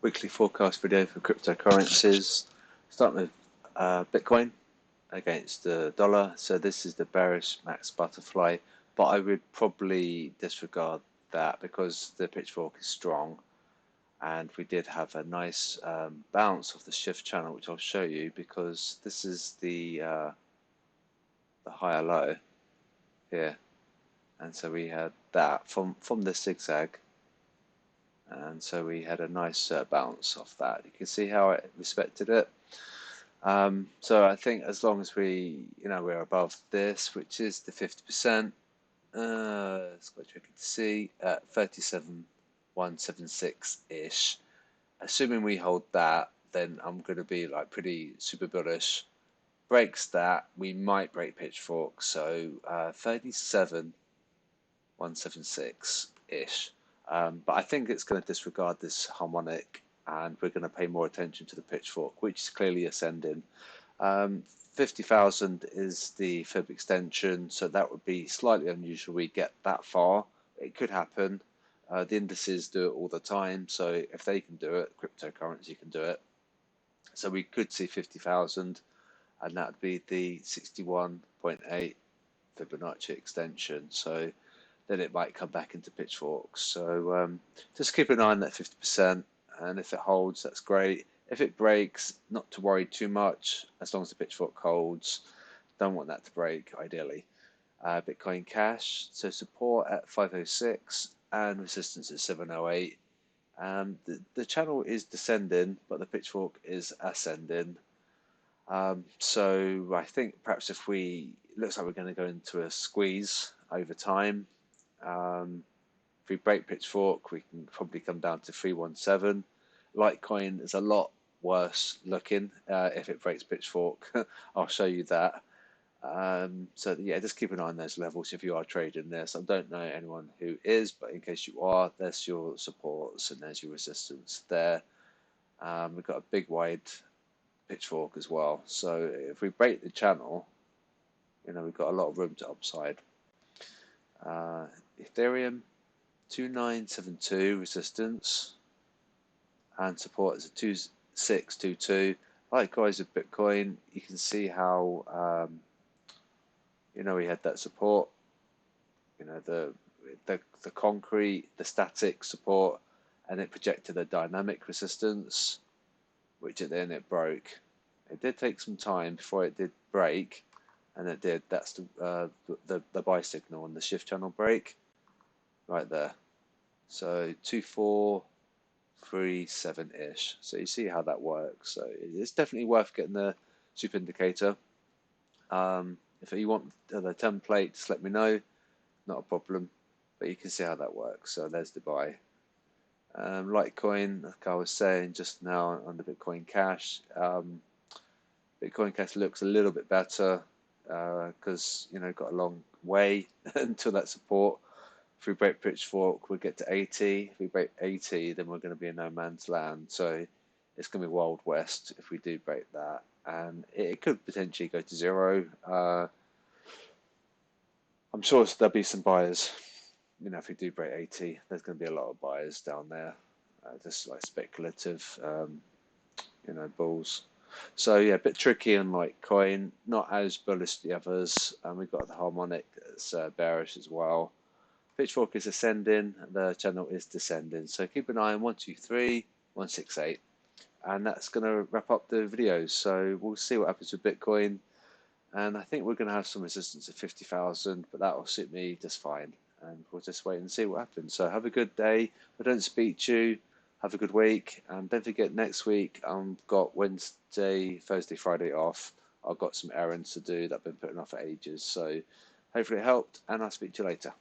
weekly forecast video for cryptocurrencies. Starting with Bitcoin against the dollar. So this is the bearish max butterfly, but I would probably disregard that because the pitchfork is strong, and we did have a nice bounce off the shift channel, which I'll show you because this is the higher low here, and so we had that from the zigzag. And so we had a nice bounce off that. You can see how it respected it. So I think as long as we're above this, which is the 50%, it's quite tricky to see, at 37,176-ish. Assuming we hold that, then I'm going to be like pretty super bullish. Breaks that, we might break pitchfork, so 37,176-ish. But I think it's going to disregard this harmonic, and we're going to pay more attention to the pitchfork, which is clearly ascending. 50,000 is the fib extension, so that would be slightly unusual we get that far. It could happen. The indices do it all the time, so if they can do it, cryptocurrency can do it. So we could see 50,000, and that would be the 61.8 Fibonacci extension. So then it might come back into pitchforks. So just keep an eye on that 50%, and if it holds, that's great. If it breaks, not to worry too much, as long as the pitchfork holds. Don't want that to break, ideally. Bitcoin Cash, so support at 506 and resistance at 708. The channel is descending, but the pitchfork is ascending. So I think perhaps if looks like we're going to go into a squeeze over time. If we break pitchfork, we can probably come down to 317. Litecoin is a lot worse looking if it breaks pitchfork. I'll show you that. So yeah, just keep an eye on those levels if you are trading this. I don't know anyone who is, but in case you are, there's your supports and there's your resistance there. We've got a big wide pitchfork as well. So if we break the channel, we've got a lot of room to upside. Ethereum 2972 resistance and support is a 2622. Likewise with Bitcoin, you can see how we had that support, the concrete, the static support, and it projected a dynamic resistance, which then it broke. It did take some time before it did break, and it did. That's the buy signal and the shift channel break right there. So 2437-ish. So you see how that works. So it's definitely worth getting the super indicator. If you want the template, just let me know. Not a problem. But you can see how that works. So there's the buy. Litecoin, like I was saying just now on the Bitcoin Cash. Bitcoin Cash looks a little bit better because got a long way until that support. If we break pitchfork, we'll get to 80. If we break 80, then we're going to be in no man's land. So it's going to be Wild West if we do break that. And it could potentially go to 0. I'm sure there'll be some buyers. If we do break 80, there's going to be a lot of buyers down there. Just like speculative, bulls. So yeah, a bit tricky on Litecoin, not as bullish as the others. And we've got the harmonic that's bearish as well. Pitchfork is ascending, the channel is descending. So keep an eye on 123, 168. And that's going to wrap up the videos. So we'll see what happens with Bitcoin. And I think we're going to have some resistance at 50,000, but that will suit me just fine. And we'll just wait and see what happens. So have a good day. If I don't speak to you, have a good week. And don't forget, next week I've got Wednesday, Thursday, Friday off. I've got some errands to do that I've been putting off for ages. So hopefully it helped, and I'll speak to you later.